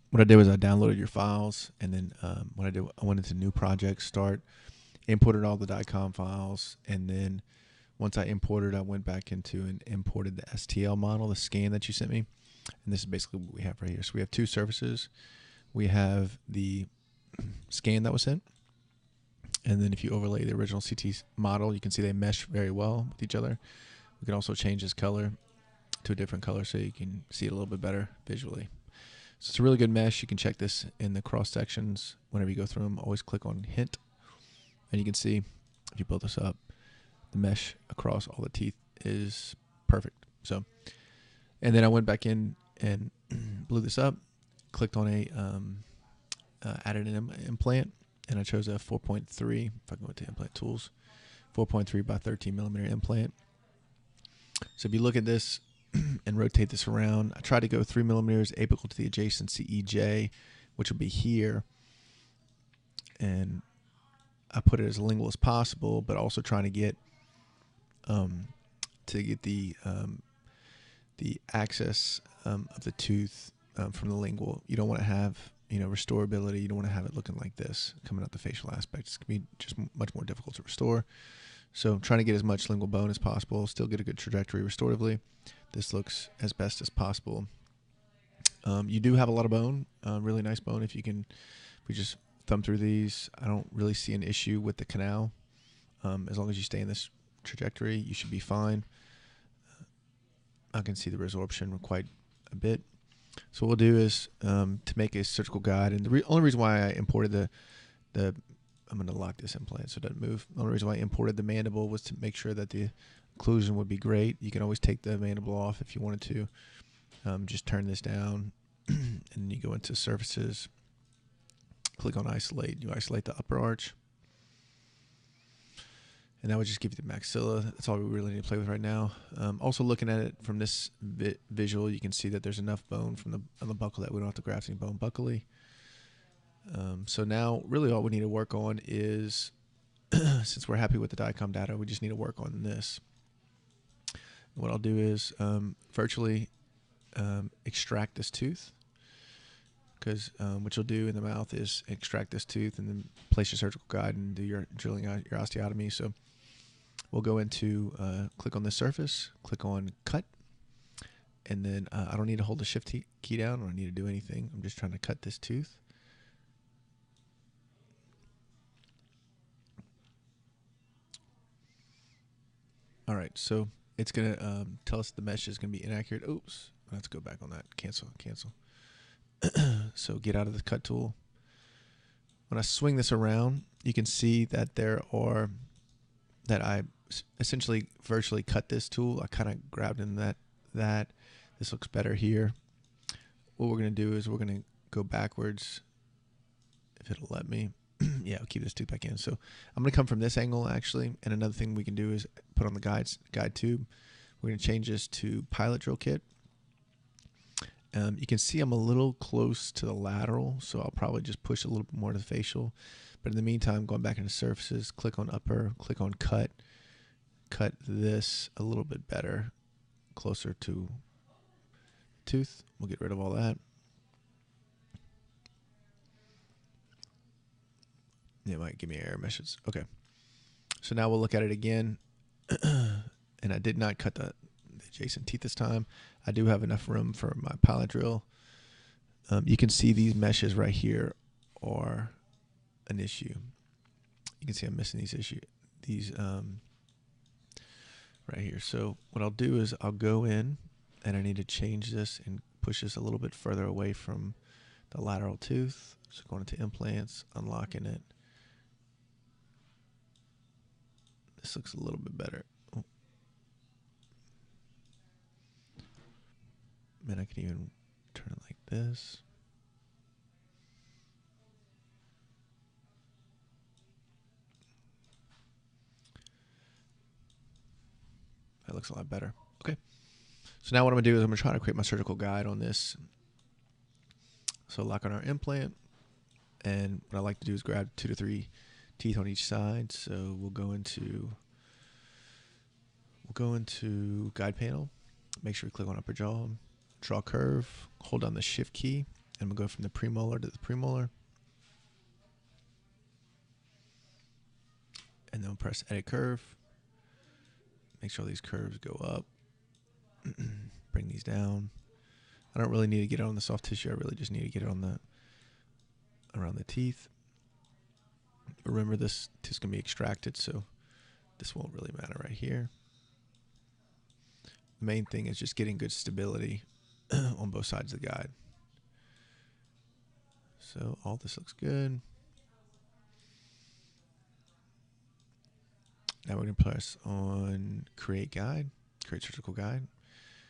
what I did was I downloaded your files, and then what I did, I went into new project, start, imported all the DICOM files, and then once I imported, I went back into and imported the STL model, the scan that you sent me, and this is basically what we have right here. So we have two surfaces. We have the scan that was sent, and then if you overlay the original CT model, you can see they mesh very well with each other. We can also change this color to a different color so you can see it a little bit better visually. So it's a really good mesh. You can check this in the cross sections whenever you go through them. Always click on hint, and you can see if you build this up, the mesh across all the teeth is perfect. So, and then I went back in and blew this up, clicked on added an implant, and I chose a 4.3. If I go into implant tools, 4.3 by 13 millimeter implant. So if you look at this and rotate this around, I try to go 3 millimeters apical to the adjacent CEJ, which will be here, and I put it as lingual as possible, but also trying to get the access of the tooth from the lingual. You don't want to have restorability. You don't want to have it looking like this coming out the facial aspect. It's gonna be just much more difficult to restore. So I'm trying to get as much lingual bone as possible, still get a good trajectory restoratively. This looks as best as possible. You do have a lot of bone, really nice bone. If we just thumb through these, I don't really see an issue with the canal. As long as you stay in this trajectory, you should be fine. I can see the resorption quite a bit. So what we'll do is to make a surgical guide, and the only reason why I imported the I'm going to lock this implant so it doesn't move. The only reason why I imported the mandible was to make sure that the occlusion would be great. You can always take the mandible off if you wanted to. Just turn this down, and then you go into surfaces, click on isolate. You isolate the upper arch, and that would just give you the maxilla. That's all we really need to play with right now. Also looking at it from this visual, you can see that there's enough bone on the buccal that we don't have to graft any bone buccally. So now really all we need to work on is, since we're happy with the DICOM data, we just need to work on this. And what I'll do is virtually extract this tooth, because what you'll do in the mouth is extract this tooth and then place your surgical guide and do your drilling out your osteotomy. So we'll go into click on this surface, click on cut, and then I don't need to hold the shift key down. I don't need to do anything. I'm just trying to cut this tooth. All right, so it's going to tell us the mesh is going to be inaccurate. Oops, let's go back on that. Cancel. So get out of the cut tool. When I swing this around, you can see that I essentially virtually cut this tool. I kind of grabbed in that. This looks better here. What we're going to do is we're going to go backwards, if it'll let me. Yeah, I'll keep this tooth back in. So I'm going to come from this angle, actually. And another thing we can do is put on the guide tube. We're going to change this to pilot drill kit. You can see I'm a little close to the lateral, so I'll probably just push a little bit more to the facial. But in the meantime, going back into surfaces, click on upper, click on cut. Cut this a little bit better, closer to the tooth. We'll get rid of all that. It might give me error messages. Okay. So now we'll look at it again. And I did not cut the adjacent teeth this time. I do have enough room for my pilot drill. You can see these meshes right here are an issue. You can see I'm missing these right here. So what I'll do is I'll go in, and I need to change this and push this a little bit further away from the lateral tooth. So going into implants, unlocking it. This looks a little bit better. Oh. Man, I can even turn it like this. That looks a lot better. Okay. So now what I'm going to do is I'm going to try to create my surgical guide on this. So lock on our implant. And what I like to do is grab 2 to 3 teeth on each side. So we'll go into guide panel. Make sure we click on upper jaw. Draw curve. Hold down the shift key. And we'll go from the premolar to the premolar. And then we'll press edit curve. Make sure these curves go up. Bring these down. I don't really need to get it on the soft tissue. I really just need to get it on the around the teeth. Remember, this tooth's going to be extracted, so this won't really matter right here. The main thing is just getting good stability on both sides of the guide. So all this looks good. Now we're going to press on create guide, create surgical guide.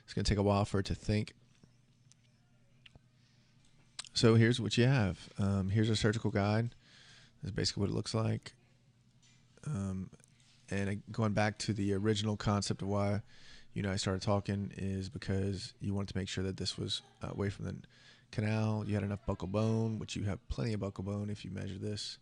It's going to take a while for it to think. So here's what you have. Here's a surgical guide. That's basically what it looks like. And going back to the original concept of why I started talking is because you wanted to make sure that this was away from the canal. You had enough buccal bone, which you have plenty of buccal bone if you measure this.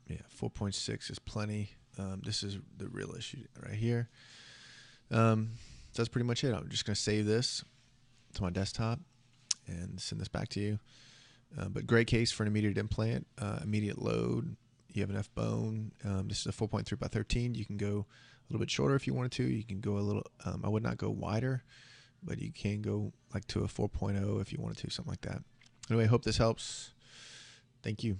Yeah, 4.6 is plenty. This is the real issue right here. So that's pretty much it. I'm just going to save this to my desktop and send this back to you. But great case for an immediate implant, immediate load. You have enough bone. This is a 4.3 by 13. You can go a little bit shorter if you wanted to. You can go a little, I would not go wider, but you can go like to a 4.0 if you wanted to, something like that. Anyway, hope this helps. Thank you.